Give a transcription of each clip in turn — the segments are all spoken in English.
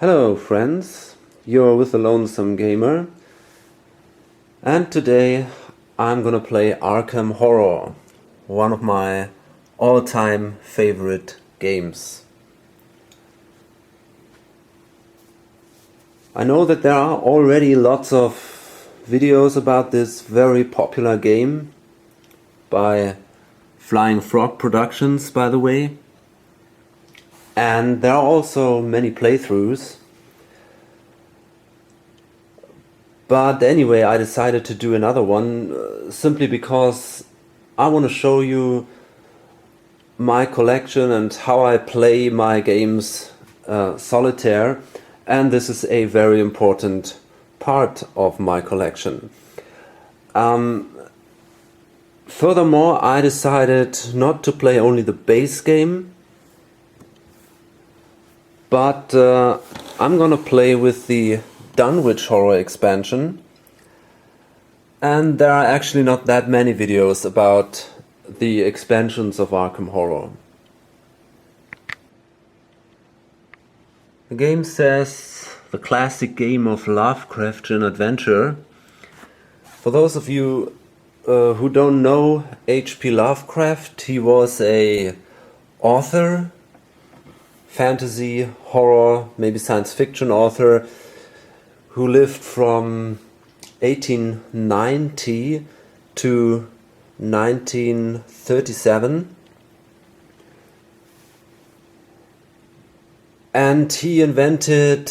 Hello friends, you're with the Lonesome Gamer, and today I'm gonna play Arkham Horror, one of my all-time favorite games. I know that there are already lots of videos about this very popular game by Flying Frog Productions, by the way. And there are also many playthroughs. But anyway, I decided to do another one simply because I want to show you my collection and how I play my games solitaire. And this is a very important part of my collection. Furthermore, I decided not to play only the base game, but I'm gonna play with the Dunwich Horror expansion, and there are actually not that many videos about the expansions of Arkham Horror. The game says the classic game of Lovecraftian adventure. For those of you who don't know H.P. Lovecraft, he was a author, fantasy, horror, maybe science fiction author who lived from 1890 to 1937. And he invented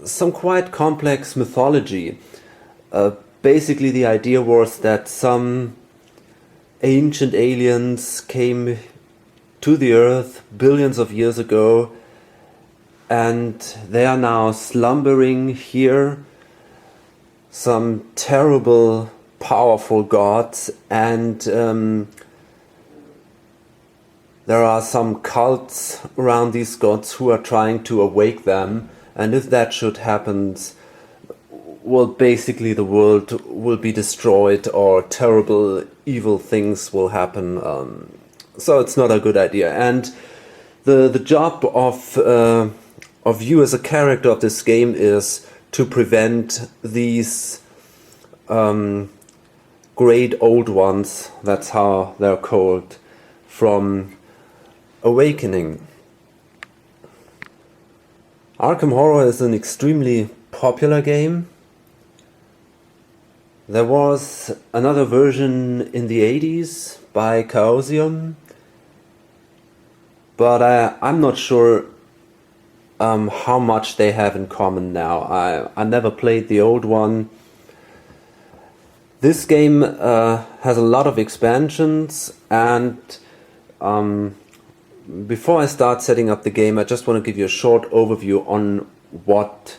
some quite complex mythology. Basically the idea was that some ancient aliens came to the Earth billions of years ago, and they are now slumbering here, some terrible, powerful gods, and there are some cults around these gods who are trying to awake them, and if that should happen, well, basically the world will be destroyed or terrible, evil things will happen. So it's not a good idea, and the job of you as a character of this game is to prevent these great old ones, that's how they're called, from awakening. Arkham Horror is an extremely popular game. There was another version in the 80s by Chaosium, but I'm not sure how much they have in common now. I never played the old one. This game has a lot of expansions, and before I start setting up the game, I just want to give you a short overview on what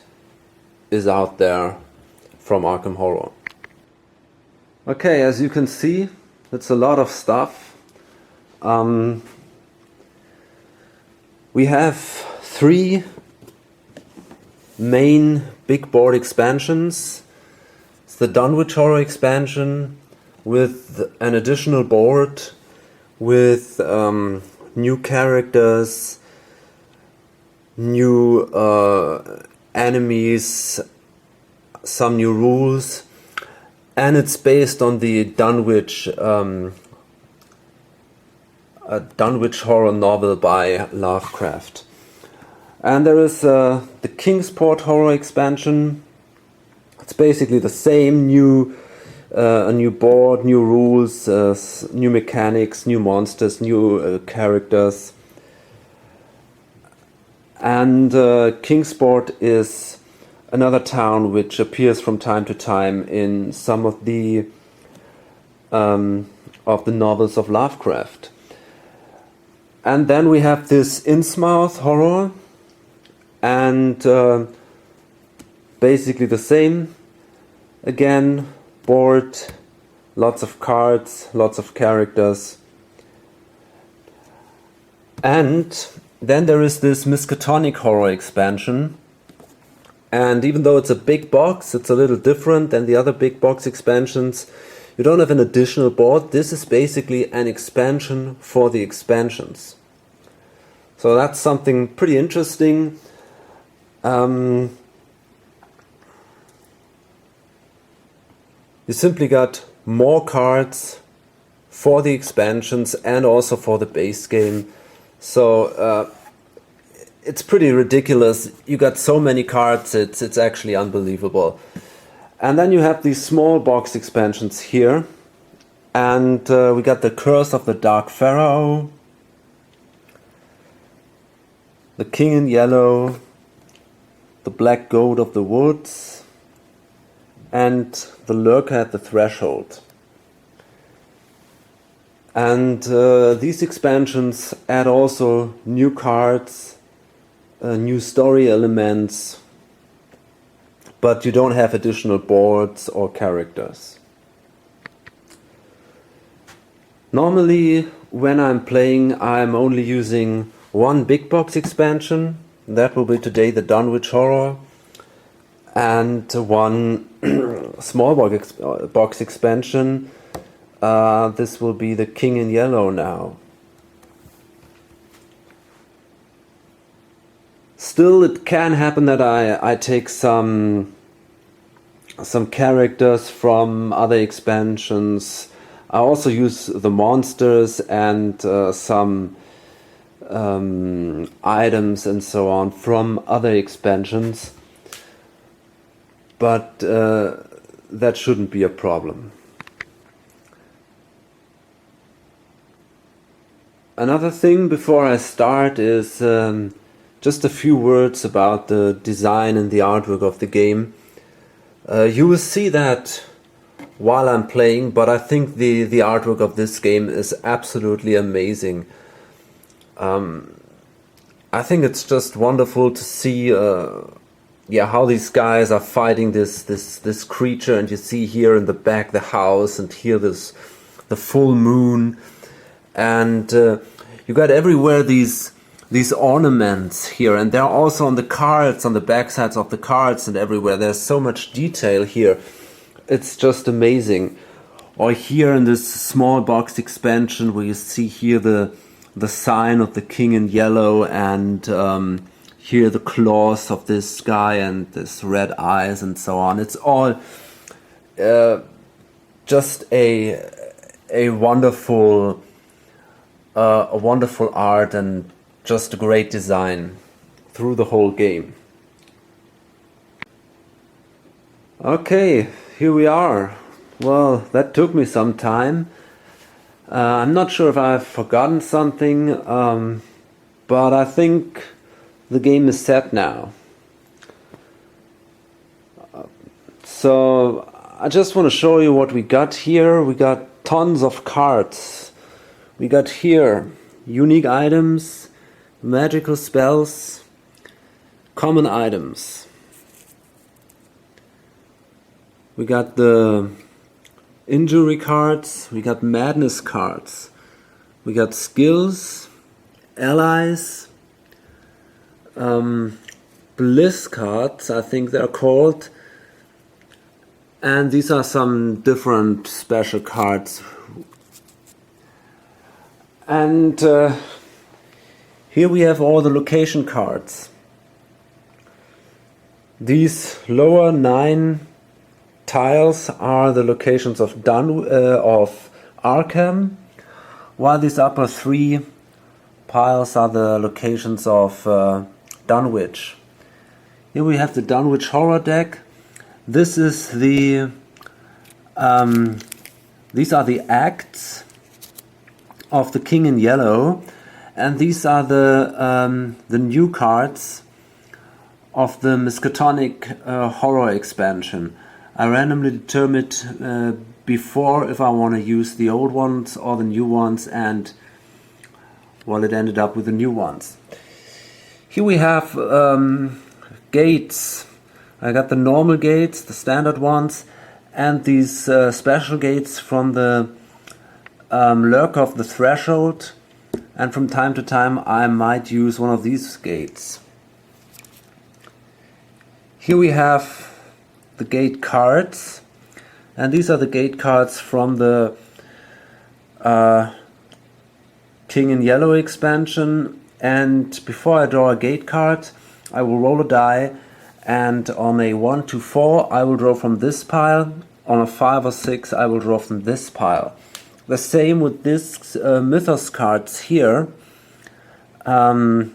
is out there from Arkham Horror. Okay, as you can see, it's a lot of stuff. We have 3 main big board expansions. It's the Dunwich Horror expansion with an additional board with new characters, new enemies, some new rules, and it's based on the Dunwich Horror novel by Lovecraft. And there is the Kingsport Horror expansion. It's basically the same, a new board, new rules, new mechanics, new monsters, new characters. And Kingsport is another town which appears from time to time in some of the novels of Lovecraft. And then we have this Innsmouth Horror, and basically the same. Again, board, lots of cards, lots of characters. And then there is this Miskatonic Horror expansion. And even though it's a big box, it's a little different than the other big box expansions. You don't have an additional board. This is basically an expansion for the expansions. So that's something pretty interesting. You simply got more cards for the expansions and also for the base game. So it's pretty ridiculous. You got so many cards, it's actually unbelievable. And then you have these small box expansions here. And we got the Curse of the Dark Pharaoh, the King in Yellow, the Black Goat of the Woods, and the Lurker at the Threshold. And these expansions add also new cards, new story elements, but you don't have additional boards or characters. Normally, when I'm playing, I'm only using one big box expansion. That will be today the Dunwich Horror, and one small box expansion. This will be the King in Yellow now. Still, it can happen that I take some characters from other expansions. I also use the monsters and some items and so on from other expansions, but that shouldn't be a problem. Another thing before I start is just a few words about the design and the artwork of the game. You will see that while I'm playing, but I think the artwork of this game is absolutely amazing. I think it's just wonderful to see how these guys are fighting this creature, and you see here in the back the house, and here the full moon, and you got everywhere these ornaments here, and they're also on the cards, on the back sides of the cards, and everywhere. There's so much detail here. It's just amazing. Or here in this small box expansion where you see here the sign of the King in Yellow, and here the claws of this guy and this red eyes and so on. It's all just a wonderful art and just a great design through the whole game. Okay, here we are. Well, that took me some time. I'm not sure if I've forgotten something, but I think the game is set now. So I just want to show you what we got here. We got tons of cards. We got here unique items, magical spells, common items. We got the injury cards, we got madness cards, we got skills, allies, bliss cards, I think they're called, and these are some different special cards. And here we have all the location cards. These lower 9 tiles are the locations of Arkham, while these upper 3 piles are the locations of Dunwich. Here we have the Dunwich Horror deck. This is these are the acts of the King in Yellow, and these are the new cards of the Miskatonic Horror expansion. I randomly determined before if I want to use the old ones or the new ones, and well, it ended up with the new ones. Here we have gates. I got the normal gates, the standard ones, and these special gates from the Lurker of the Threshold, and from time to time I might use one of these gates. Here we have the gate cards, and these are the gate cards from the King in Yellow expansion. And before I draw a gate card, I will roll a die, and on a 1 to 4 I will draw from this pile. On a 5 or 6 I will draw from this pile. The same with this Mythos cards here. By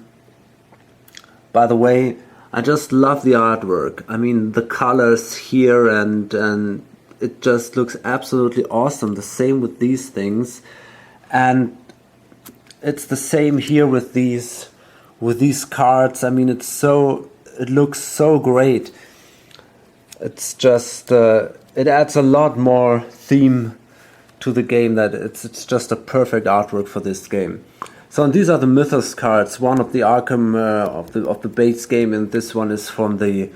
the way, I just love the artwork. I mean, the colors here, and it just looks absolutely awesome. The same with these things, and it's the same here with these cards. I mean, it looks so great. It's just it adds a lot more theme to the game. That it's just a perfect artwork for this game. So, and these are the Mythos cards, one of the Arkham of the base game, and this one is from the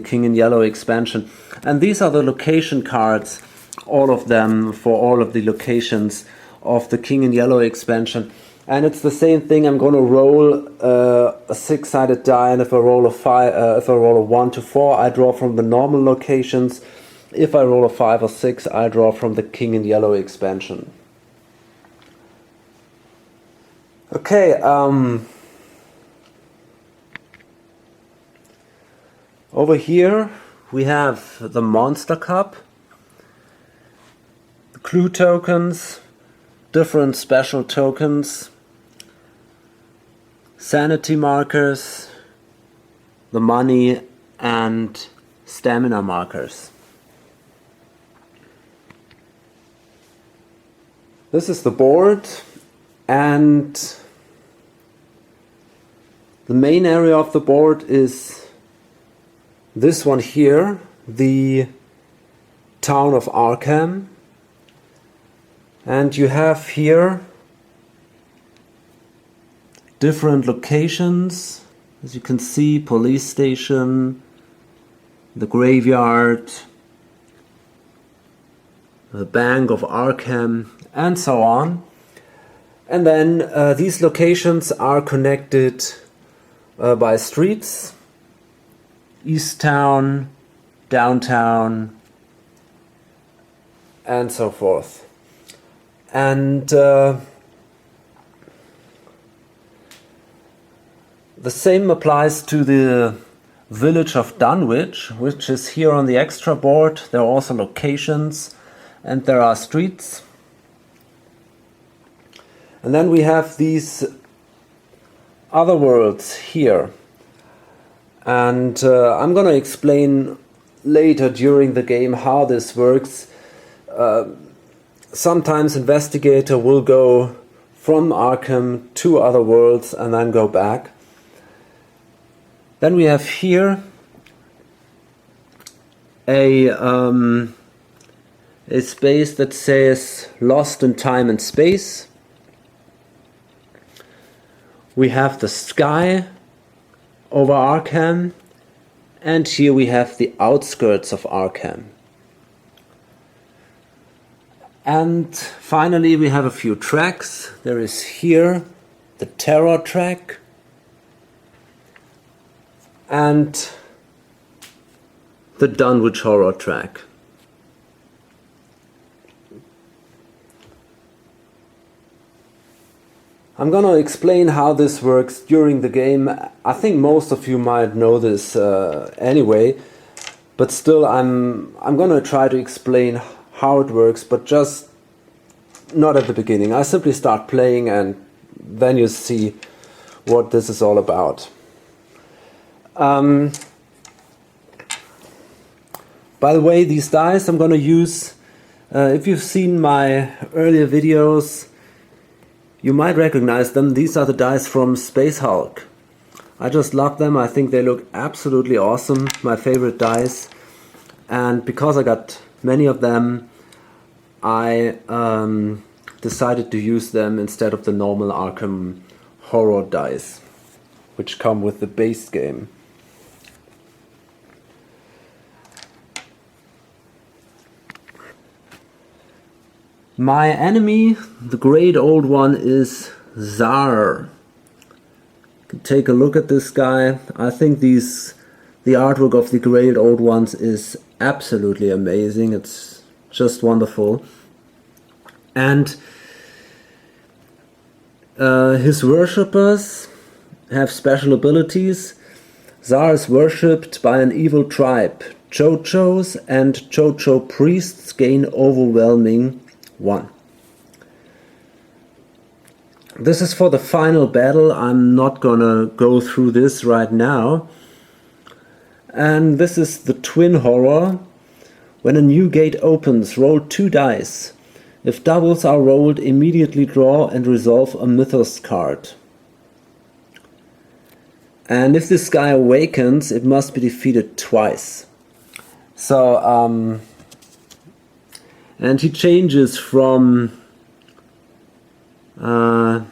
King in Yellow expansion. And these are the location cards, all of them, for all of the locations of the King in Yellow expansion. And it's the same thing. I'm going to roll a 6-sided die, and if I roll a 1 to 4, I draw from the normal locations. If I roll a 5 or 6, I draw from the King in Yellow expansion. Okay, over here we have the Monster Cup, the clue tokens, different special tokens, sanity markers, the money, and stamina markers. This is the board, and the main area of the board is this one here, the town of Arkham. And you have here different locations. As you can see, police station, the graveyard, the Bank of Arkham, and so on. And then these locations are connected by streets: East Town, Downtown, and so forth. And the same applies to the village of Dunwich, which is here on the extra board. There are also locations, and there are streets. And then we have these other worlds here, and I'm gonna explain later during the game how this works. Sometimes investigator will go from Arkham to other worlds and then go back. Then we have here a space that says Lost in Time and Space. We have the sky over Arkham, and here we have the outskirts of Arkham. And finally we have a few tracks. There is here the Terror track, and the Dunwich Horror track. I'm gonna explain how this works during the game. I think most of you might know this anyway, but still I'm gonna try to explain how it works, but just not at the beginning. I simply start playing, and then you see what this is all about. By the way, these dice I'm gonna use, if you've seen my earlier videos, you might recognize them. These are the dice from Space Hulk. I just love them. I think they look absolutely awesome. My favorite dice. And because I got many of them, I decided to use them instead of the normal Arkham Horror dice, which come with the base game. My enemy, the great old one, is Zar. You can take a look at this guy. I think the artwork of the great old ones is absolutely amazing. It's just wonderful. And his worshippers have special abilities. Zar is worshipped by an evil tribe. Jojo's and Jojo priests gain overwhelming 1. This is for the final battle. I'm not gonna go through this right now. And this is the twin horror. When a new gate opens, roll 2 dice. If doubles are rolled, immediately draw and resolve a Mythos card. And if this guy awakens, it must be defeated twice. So, and he changes from, I'm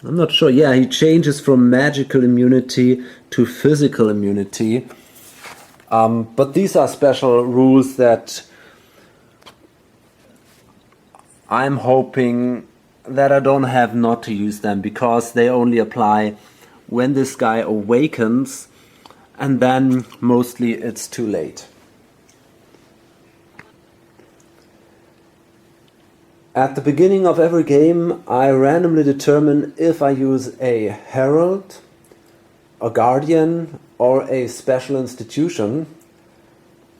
not sure, yeah, he changes from magical immunity to physical immunity. But these are special rules that I'm hoping that I don't have not to use them, because they only apply when this guy awakens, and then mostly it's too late. At the beginning of every game, I randomly determine if I use a herald, a guardian, or a special institution,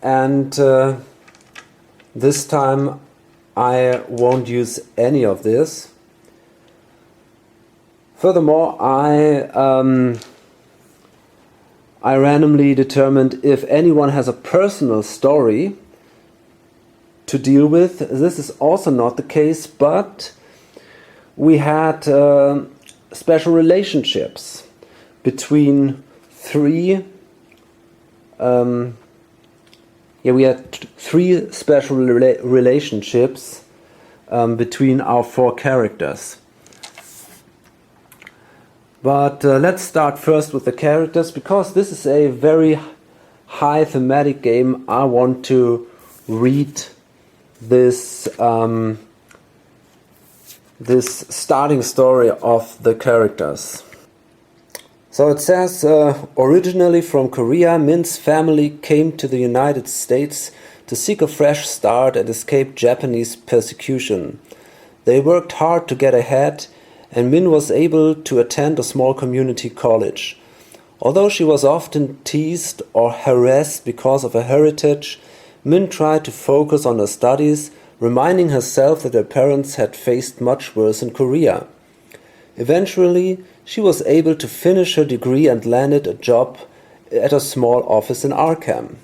and this time I won't use any of this. Furthermore, I randomly determined if anyone has a personal story to deal with. This is also not the case, but we had special relationships between 3. We had 3 special relationships between our 4 characters. But let's start first with the characters, because this is a very high thematic game. I want to read this this starting story of the characters. So it says, originally from Korea, Min's family came to the United States to seek a fresh start and escape Japanese persecution. They worked hard to get ahead, and Min was able to attend a small community college. Although she was often teased or harassed because of her heritage, Min tried to focus on her studies, reminding herself that her parents had faced much worse in Korea. Eventually, she was able to finish her degree and landed a job at a small office in Arkham.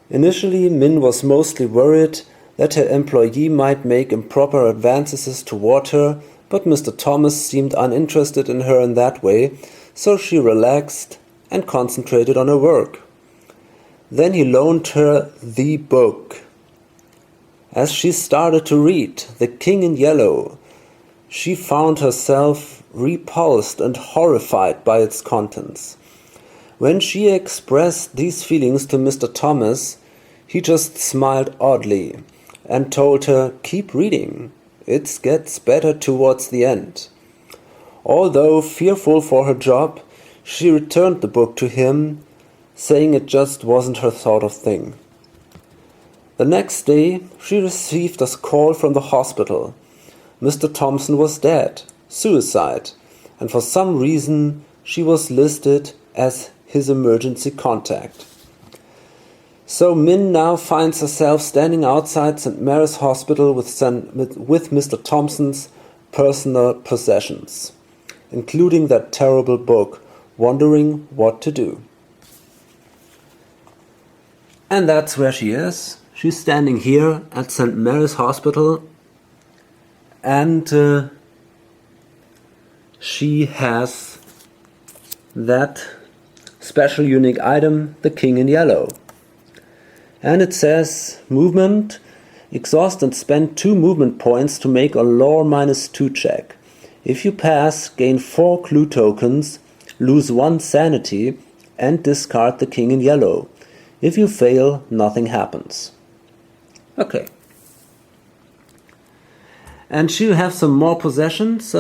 Initially, Min was mostly worried that her employee might make improper advances toward her, but Mr. Thomas seemed uninterested in her in that way, so she relaxed and concentrated on her work. Then he loaned her the book. As she started to read The King in Yellow, she found herself repulsed and horrified by its contents. When she expressed these feelings to Mr. Thomas, he just smiled oddly and told her, "Keep reading, it gets better towards the end." Although fearful for her job, she returned the book to him, saying it just wasn't her sort of thing. The next day, she received a call from the hospital. Mr. Thompson was dead, suicide, and for some reason she was listed as his emergency contact. So Min now finds herself standing outside St. Mary's Hospital with Mr. Thompson's personal possessions, including that terrible book, wondering what to do. And that's where she is. She's standing here at St. Mary's Hospital, and she has that special unique item, the King in Yellow. And it says, movement, exhaust and spend 2 movement points to make a lore -2 check. If you pass, gain 4 clue tokens, lose 1 sanity, and discard the King in Yellow. If you fail, nothing happens. Okay. And she'll have some more possessions.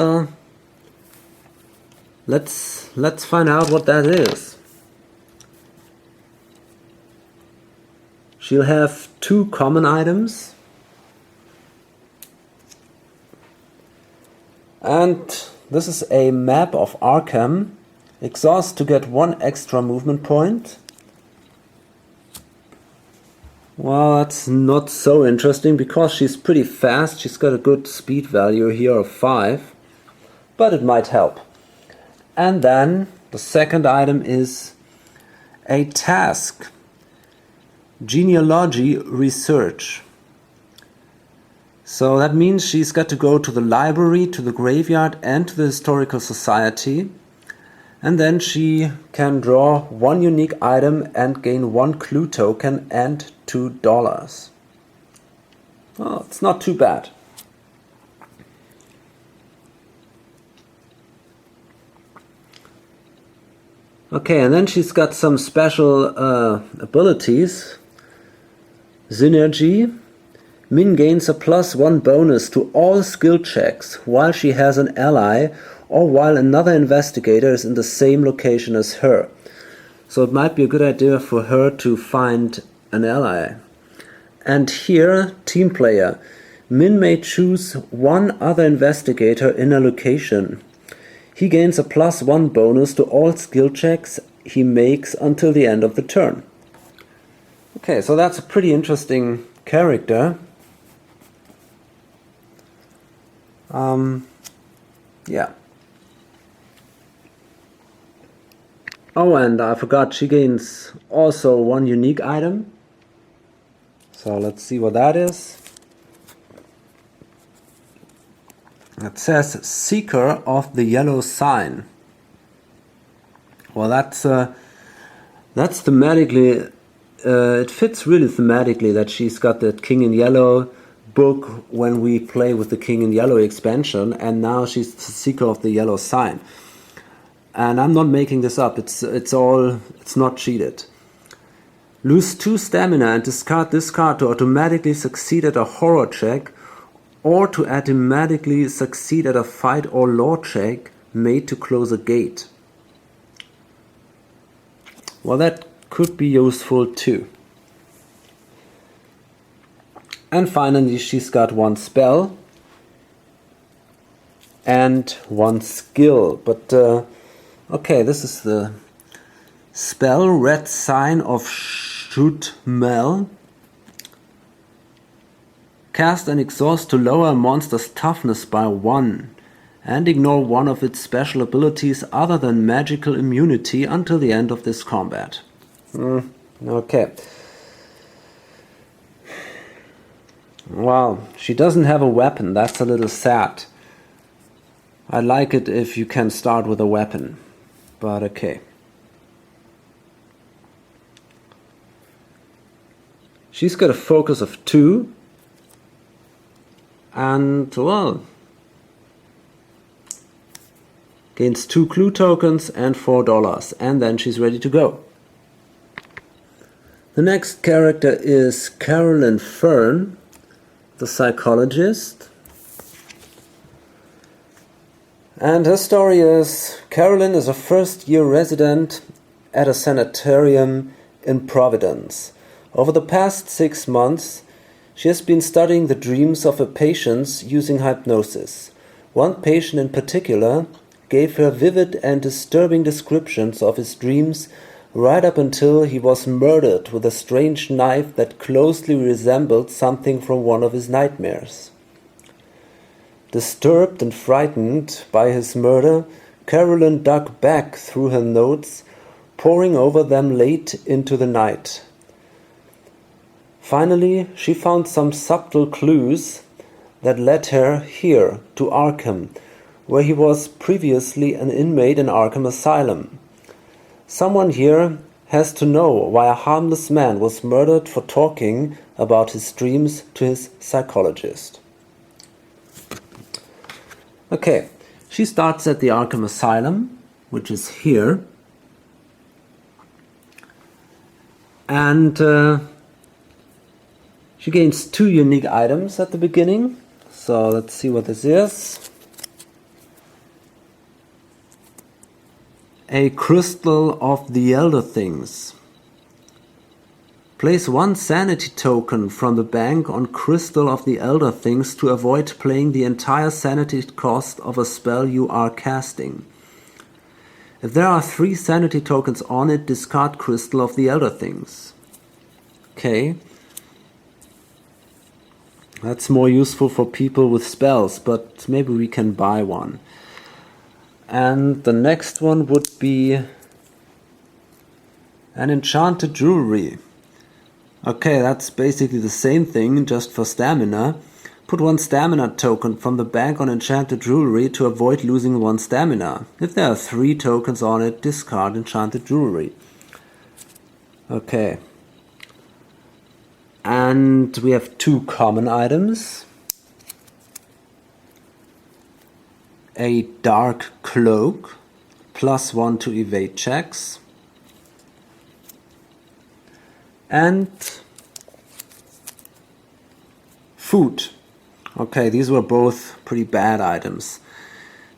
Let's find out what that is. She'll have 2 common items. And this is a map of Arkham. Exhaust to get 1 extra movement point. Well, that's not so interesting because she's pretty fast. She's got a good speed value here of 5, but it might help. And then the second item is a task. Genealogy research. So that means she's got to go to the library, to the graveyard, and to the historical society. And then she can draw 1 unique item and gain 1 clue token and $2. Well, it's not too bad. Okay, and then she's got some special abilities. Synergy. Min gains a +1 bonus to all skill checks while she has an ally or while another investigator is in the same location as her. So it might be a good idea for her to find an ally. And here, team player. Min may choose 1 other investigator in a location. He gains a +1 bonus to all skill checks he makes until the end of the turn. Okay, so that's a pretty interesting character. Yeah. Oh, and I forgot, she gains also 1 unique item. So let's see what that is. It says Seeker of the Yellow Sign. Well, that's thematically, it fits really thematically that she's got that King in Yellow book when we play with the King in Yellow expansion, and now she's the Seeker of the Yellow Sign. And I'm not making this up, it's not cheated. Lose 2 stamina and discard this card to automatically succeed at a horror check or to automatically succeed at a fight or law check made to close a gate. Well, that could be useful too. And finally, she's got 1 spell and 1 skill. But, okay, this is the spell, Red Sign of Shootmel. Cast and exhaust to lower a monster's toughness by 1 and ignore 1 of its special abilities other than magical immunity until the end of this combat. Okay. Well, she doesn't have a weapon. That's a little sad. I like it if you can start with a weapon. But okay. She's got a focus of 2. And, well, gains 2 clue tokens and $4. And then she's ready to go. The next character is Carolyn Fern, the psychologist. And her story is, Carolyn is a first-year resident at a sanitarium in Providence. Over the past 6 months, she has been studying the dreams of her patients using hypnosis. One patient in particular gave her vivid and disturbing descriptions of his dreams right up until he was murdered with a strange knife that closely resembled something from one of his nightmares. Disturbed and frightened by his murder, Carolyn dug back through her notes, poring over them late into the night. Finally, she found some subtle clues that led her here to Arkham, where he was previously an inmate in Arkham Asylum. Someone here has to know why a harmless man was murdered for talking about his dreams to his psychologist. Okay, she starts at the Arkham Asylum, which is here. And she gains 2 unique items at the beginning. So let's see what this is. A Crystal of the Elder Things. Place 1 sanity token from the bank on Crystal of the Elder Things to avoid paying the entire sanity cost of a spell you are casting. If there are 3 sanity tokens on it, discard Crystal of the Elder Things. Okay. That's more useful for people with spells, but maybe we can buy one. And the next one would be an enchanted jewelry. Okay, that's basically the same thing, just for stamina. Put 1 stamina token from the bank on enchanted jewelry to avoid losing 1 stamina. If there are 3 tokens on it, discard enchanted jewelry. Okay. And we have 2 common items. A dark cloak, +1 to evade checks. And food. Okay, these were both pretty bad items.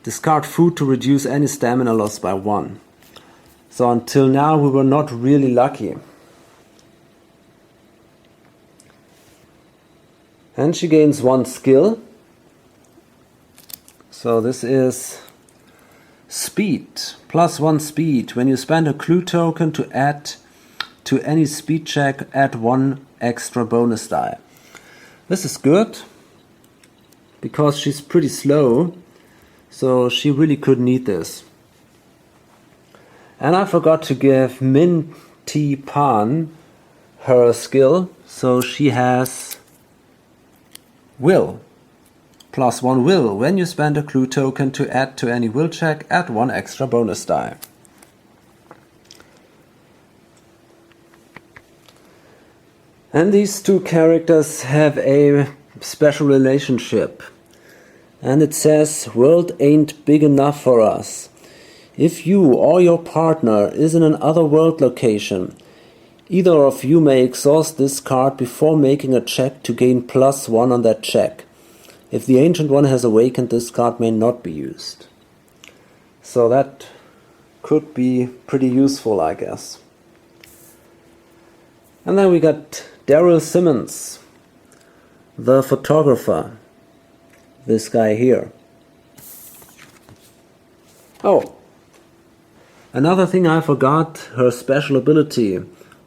Discard food to reduce any stamina loss by 1. So until now we were not really lucky. And she gains 1 skill. So this is speed, +1 speed. When you spend a clue token to add to any speed check, add 1 extra bonus die. This is good, because she's pretty slow, so she really could need this. And I forgot to give Min T Pan her skill, so she has Will. +1 will. When you spend a clue token to add to any will check, add 1 extra bonus die. And these 2 characters have a special relationship. And it says, world ain't big enough for us. If you or your partner is in an otherworld location, either of you may exhaust this card before making a check to gain +1 on that check. If the Ancient One has awakened, this card may not be used. So that could be pretty useful, I guess. And then we got Darryl Simmons, the photographer. This guy here. Oh, another thing I forgot, her special ability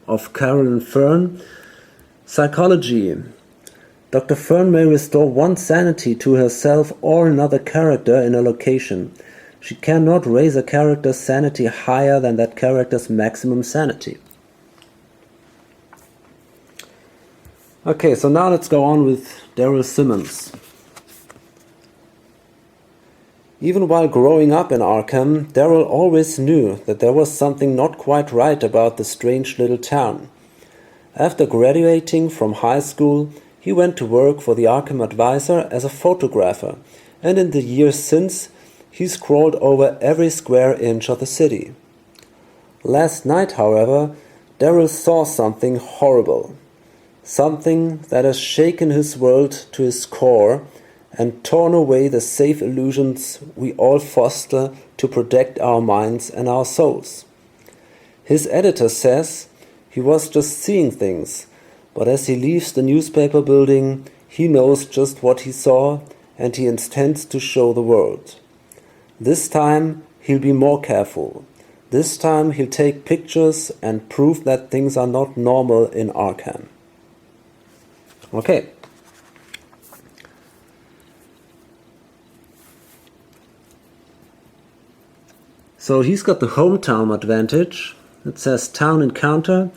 of Carolyn Fern, psychology. Dr. Fern may restore 1 sanity to herself or another character in a location. She cannot raise a character's sanity higher than that character's maximum sanity. Okay, so now let's go on with Darryl Simmons. Even while growing up in Arkham, Darryl always knew that there was something not quite right about the strange little town. After graduating from high school, he went to work for the Arkham Advisor as a photographer, and in the years since, he's crawled over every square inch of the city. Last night, however, Darryl saw something horrible. Something that has shaken his world to his core and torn away the safe illusions we all foster to protect our minds and our souls. His editor says he was just seeing things, but as he leaves the newspaper building, he knows just what he saw and he intends to show the world. This time he'll be more careful. This time he'll take pictures and prove that things are not normal in Arkham. Okay. So he's got the hometown advantage. It says town encounter.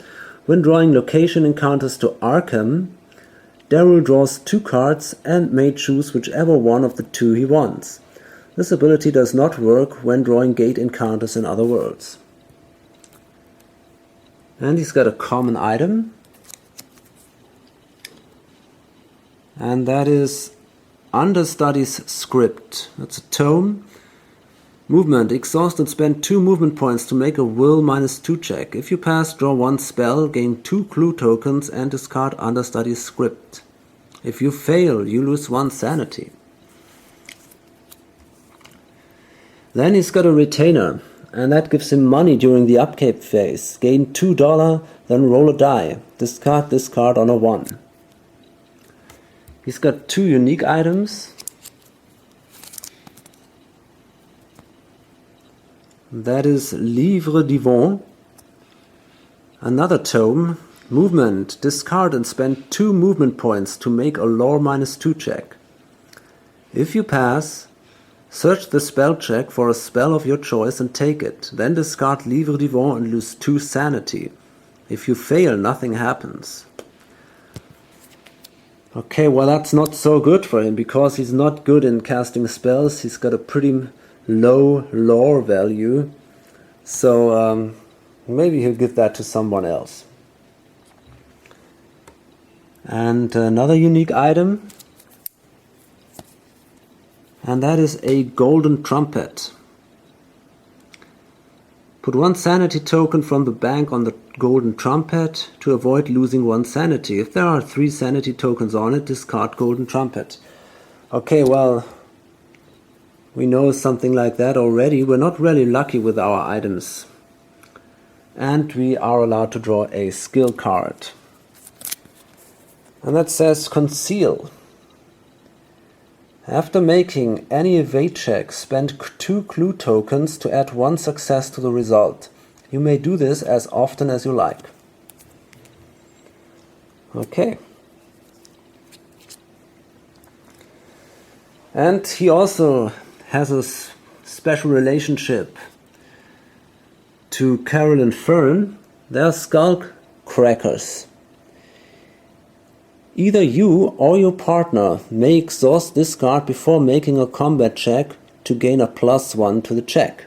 When drawing location encounters to Arkham, Darryl draws 2 cards and may choose whichever one of the 2 he wants. This ability does not work when drawing gate encounters in other worlds. And he's got a common item. And that is Understudy's Script. That's a tome. Movement. Exhaust and spend 2 movement points to make a will -2 check. If you pass, draw 1 spell, gain 2 clue tokens, and discard Understudy's Script. If you fail, you lose 1 sanity. Then he's got a retainer, and that gives him money during the upkeep phase. Gain $2, then roll a die. Discard this card on a 1. He's got 2 unique items. That is Livre Divin. Another tome. Movement. Discard and spend 2 movement points to make a lore -2 check. If you pass, search the spell check for a spell of your choice and take it. Then discard Livre Divin and lose 2 sanity. If you fail, nothing happens. Okay, well that's not so good for him, because he's not good in casting spells. He's got a pretty low lore value. So maybe he'll give that to someone else. And another unique item. And that is a golden trumpet. Put 1 sanity token from the bank on the golden trumpet to avoid losing 1 sanity. If there are 3 sanity tokens on it, discard golden trumpet. Okay, well, we know something like that already. We're not really lucky with our items. And we are allowed to draw a skill card. And that says Conceal. After making any evade check, spend 2 clue tokens to add 1 success to the result. You may do this as often as you like. Okay. And he also has a special relationship to Carolyn Fern. They are skull crackers. Either you or your partner may exhaust this card before making a combat check to gain a +1 to the check.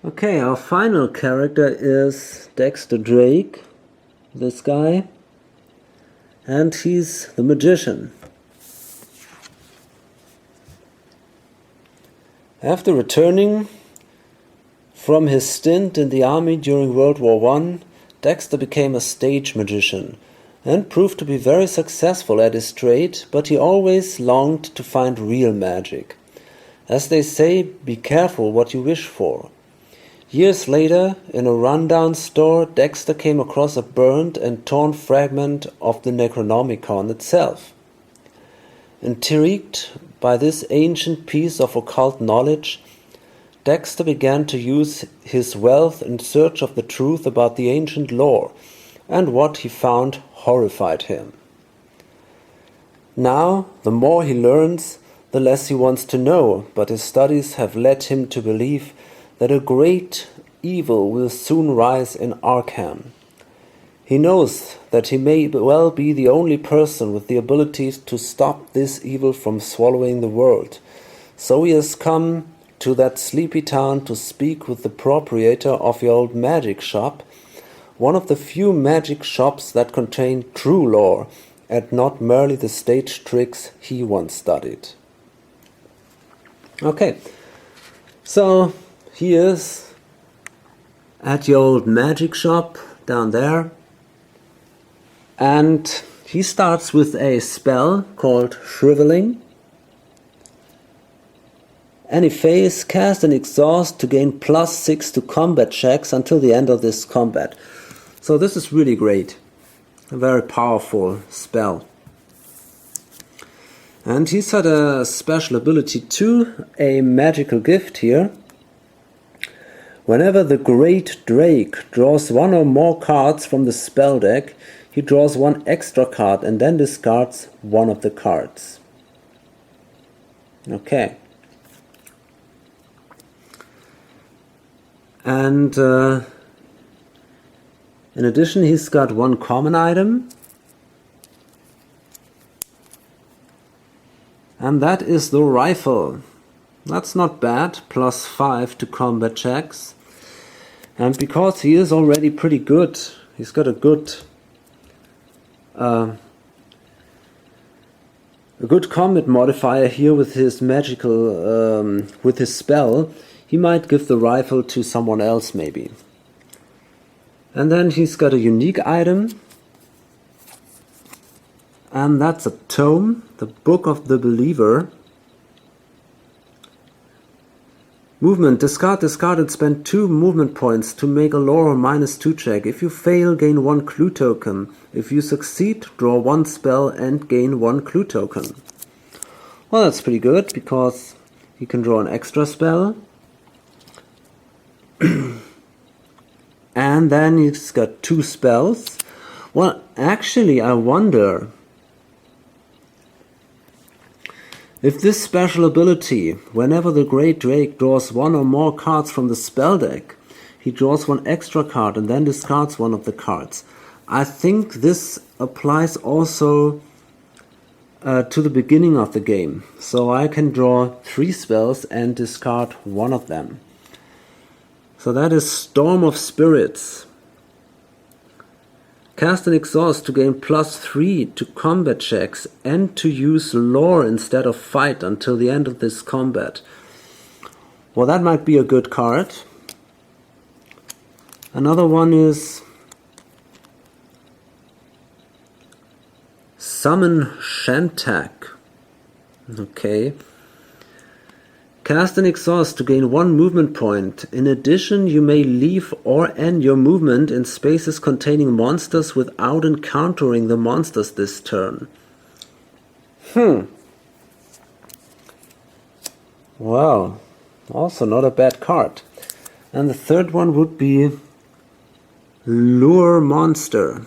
Okay, our final character is Dexter Drake, this guy, and he's the magician. After returning from his stint in the army during World War I, Dexter became a stage magician and proved to be very successful at his trade, but he always longed to find real magic. As they say, be careful what you wish for. Years later, in a rundown store, Dexter came across a burned and torn fragment of the Necronomicon itself. Intrigued by this ancient piece of occult knowledge, Dexter began to use his wealth in search of the truth about the ancient lore, and what he found horrified him. Now, the more he learns, the less he wants to know, but his studies have led him to believe that a great evil will soon rise in Arkham. He knows that he may well be the only person with the ability to stop this evil from swallowing the world, so he has come to that sleepy town to speak with the proprietor of the old magic shop, one of the few magic shops that contain true lore and not merely the stage tricks he once studied. Okay, so he is at the old magic shop down there, and he starts with a spell called Shriveling. Any phase, cast and exhaust to gain +6 to combat checks until the end of this combat. So this is really great. A very powerful spell. And he's had a special ability too, a magical gift here. Whenever the Great Drake draws 1 or more cards from the spell deck, he draws 1 extra card and then discards 1 of the cards. Okay. And in addition, he's got 1 common item. And that is the rifle. That's not bad, +5 to combat checks. And because he is already pretty good, he's got a good combat modifier here with his magical, with his spell. He might give the rifle to someone else maybe. And then he's got a unique item. And that's a tome, the Book of the Believer. Movement, discard and spend 2 movement points to make a lore -2 check. If you fail, gain 1 clue token. If you succeed, draw 1 spell and gain 1 clue token. Well, that's pretty good, because he can draw an extra spell. And then he's got 2 spells. Well, actually, I wonder if this special ability, whenever the Great Drake draws 1 or more cards from the spell deck, he draws 1 extra card and then discards 1 of the cards. I think this applies also to the beginning of the game. So I can draw 3 spells and discard 1 of them. So that is Storm of Spirits. Cast an Exhaust to gain +3 to combat checks and to use lore instead of fight until the end of this combat. Well, that might be a good card. Another one is Summon Shantak. Okay. Cast an Exhaust to gain 1 movement point. In addition, you may leave or end your movement in spaces containing monsters without encountering the monsters this turn. Well, also not a bad card. And the third one would be Lure Monster.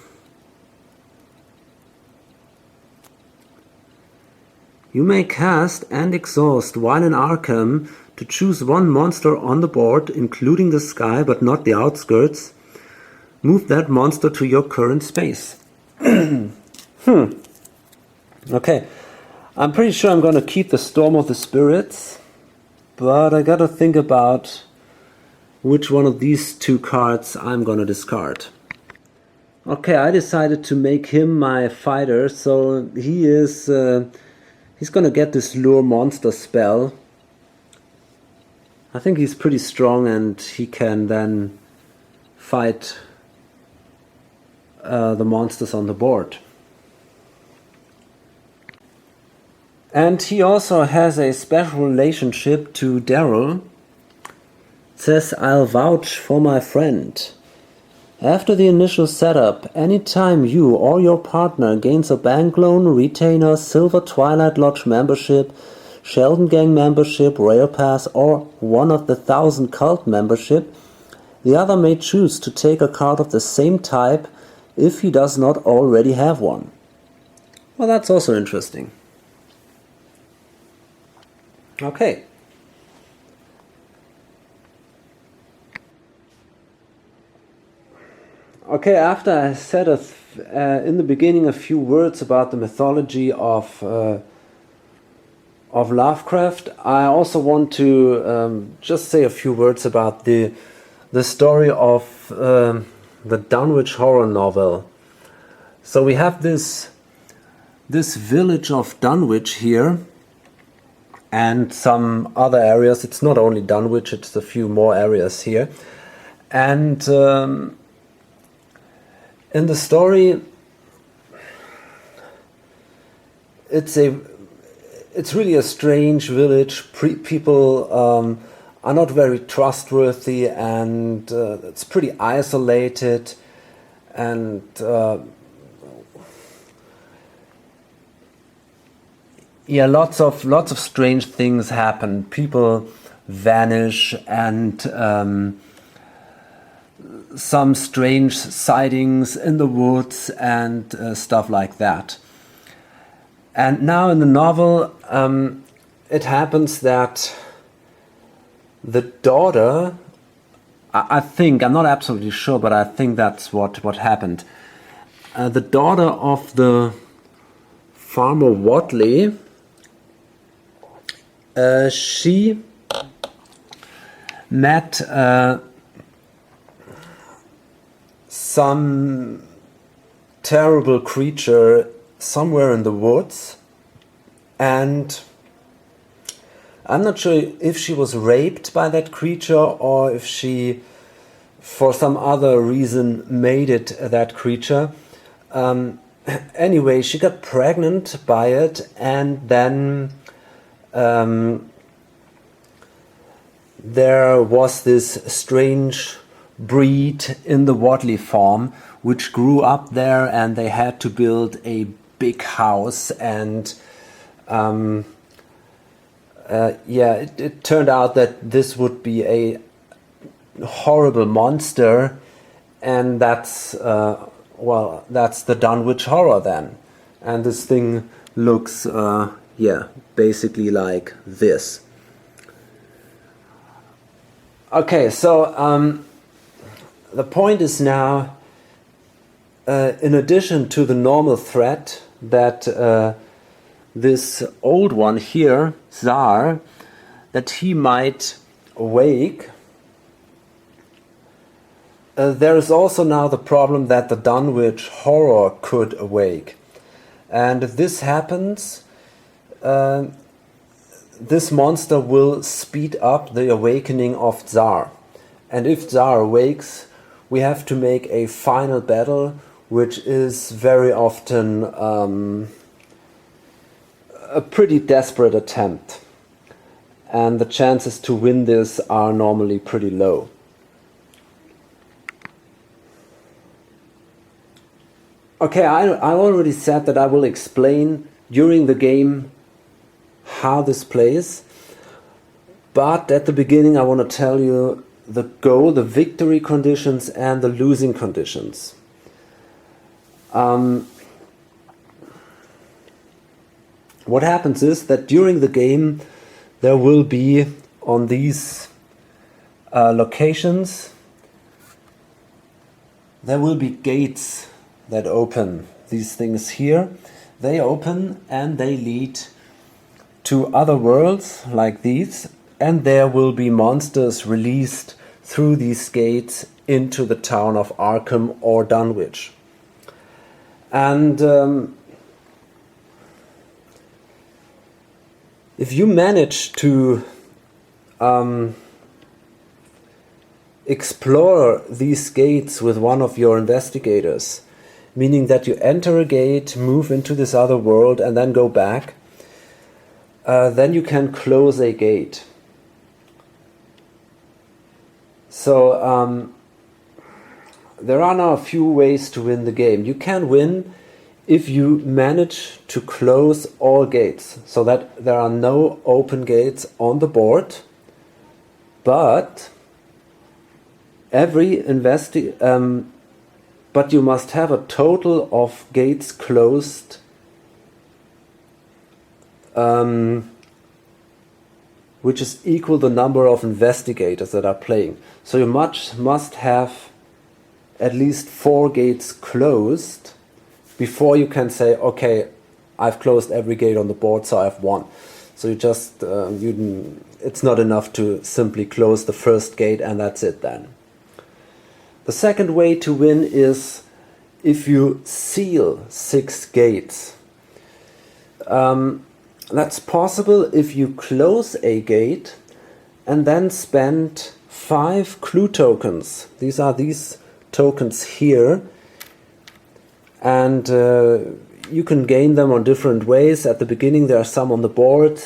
You may cast and exhaust while in Arkham to choose 1 monster on the board, including the sky but not the outskirts. Move that monster to your current space. Okay, I'm pretty sure I'm going to keep the Storm of the Spirits, but I gotta think about which one of these 2 cards I'm going to discard. Okay, I decided to make him my fighter, so he is... he's gonna get this Lure Monster spell. I think he's pretty strong and he can then fight the monsters on the board. And he also has a special relationship to Darryl. It says, I'll vouch for my friend. After the initial setup, anytime you or your partner gains a bank loan, retainer, Silver Twilight Lodge membership, Sheldon Gang membership, Rail Pass, or one of the 1,000 cult membership, the other may choose to take a card of the same type if he does not already have one. Well, that's also interesting. Okay. Okay, after I said in the beginning a few words about the mythology of Lovecraft, I also want to just say a few words about the story of the Dunwich Horror novel. So we have this village of Dunwich here and some other areas. It's not only Dunwich, it's a few more areas here. And in the story, it's really a strange village. People are not very trustworthy, and it's pretty isolated, and yeah, lots of strange things happen. People vanish, and some strange sightings in the woods and stuff like that. And now in the novel, it happens that the daughter, I think, I'm not absolutely sure, but I think that's what happened. The daughter of the farmer Watley, she met some terrible creature somewhere in the woods, and I'm not sure if she was raped by that creature or if she, for some other reason, made it that creature. Anyway, she got pregnant by it, and then there was this strange breed in the Wadley farm which grew up there, and they had to build a big house, and Yeah, it turned out that this would be a horrible monster, and that's that's the Dunwich Horror then. And this thing looks basically like this. Okay, so the point is now, in addition to the normal threat that this old one here, Tsar, that he might awake, there is also now the problem that the Dunwich Horror could awake. And if this happens, this monster will speed up the awakening of Tsar. And if Tsar awakes, we have to make a final battle, which is very often a pretty desperate attempt. And the chances to win this are normally pretty low. Okay, I already said that I will explain during the game how this plays. But at the beginning I want to tell you the goal, the victory conditions and the losing conditions. What happens is that during the game there will be on these locations, there will be gates that open. These things here, they open and they lead to other worlds like these, and there will be monsters released through these gates into the town of Arkham or Dunwich. And if you manage to explore these gates with one of your investigators, meaning that you enter a gate, move into this other world and then go back, then you can close a gate. So there are now a few ways to win the game. You can win if you manage to close all gates, so that there are no open gates on the board, but but you must have a total of gates closed which is equal the number of investigators that are playing. So you must have at least 4 gates closed before you can say, okay, I've closed every gate on the board, so I've won. So you just it's not enough to simply close the first gate and that's it then. The second way to win is if you seal 6 gates. That's possible if you close a gate and then spend 5 clue tokens. These are these tokens here, and you can gain them on different ways. At the beginning there are some on the board,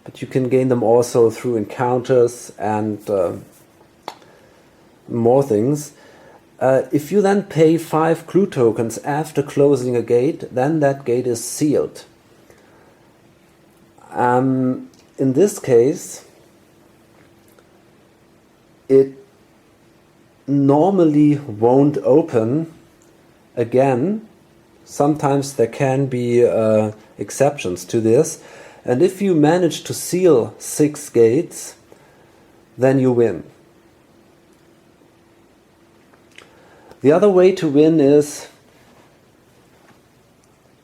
but you can gain them also through encounters and more things. If you then pay 5 clue tokens after closing a gate, then that gate is sealed. In this case, it normally won't open again. Sometimes there can be exceptions to this. And if you manage to seal 6 gates, then you win. The other way to win is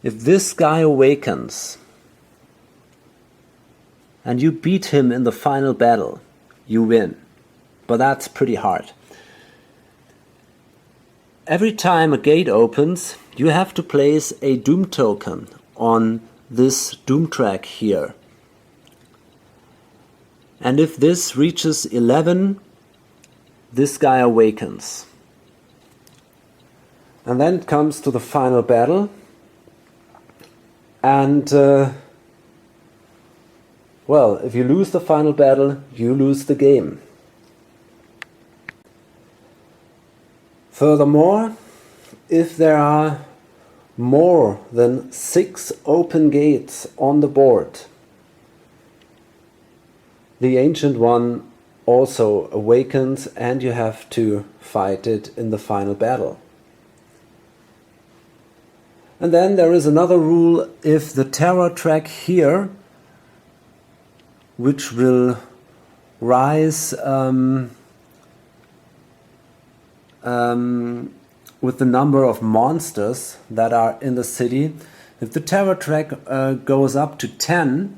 if this guy awakens and you beat him in the final battle, you win. But that's pretty hard. Every time a gate opens, you have to place a doom token on this doom track here. And if this reaches 11, this guy awakens. And then it comes to the final battle. And well, if you lose the final battle, you lose the game. Furthermore, if there are more than 6 open gates on the board, the Ancient One also awakens and you have to fight it in the final battle. And then there is another rule: if the terror track here, which will rise with the number of monsters that are in the city, if the terror track goes up to 10,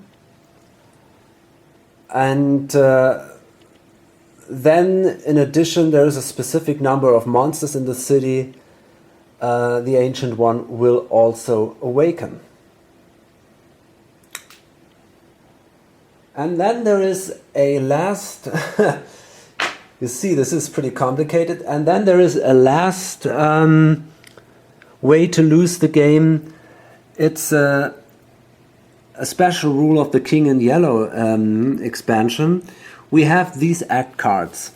and then in addition there is a specific number of monsters in the city, the Ancient One will also awaken. And then there is a last you see, this is pretty complicated. And then there is a last way to lose the game. It's a special rule of the King in Yellow expansion. We have these act cards.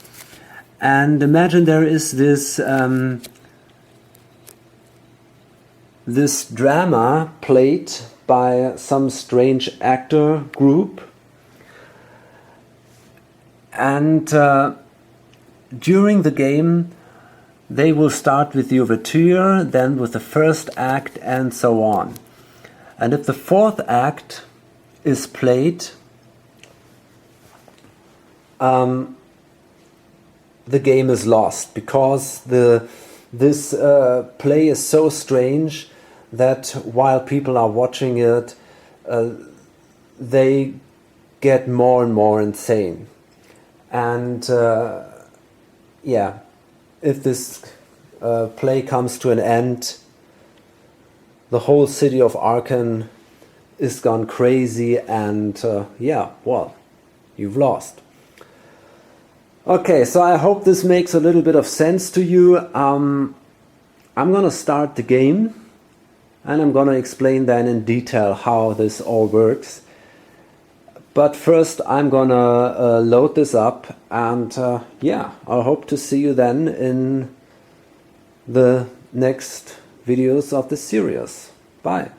And imagine there is this this drama played by some strange actor group. And during the game, they will start with the overture, then with the first act, and so on. And if the fourth act is played, the game is lost, because this play is so strange that while people are watching it, they get more and more insane. And yeah, if this play comes to an end, the whole city of Arkham is gone crazy, and yeah, well, you've lost. Okay, so I hope this makes a little bit of sense to you. I'm gonna start the game, and I'm gonna explain then in detail how this all works. But first I'm gonna load this up, and yeah, I hope to see you then in the next videos of this series. Bye.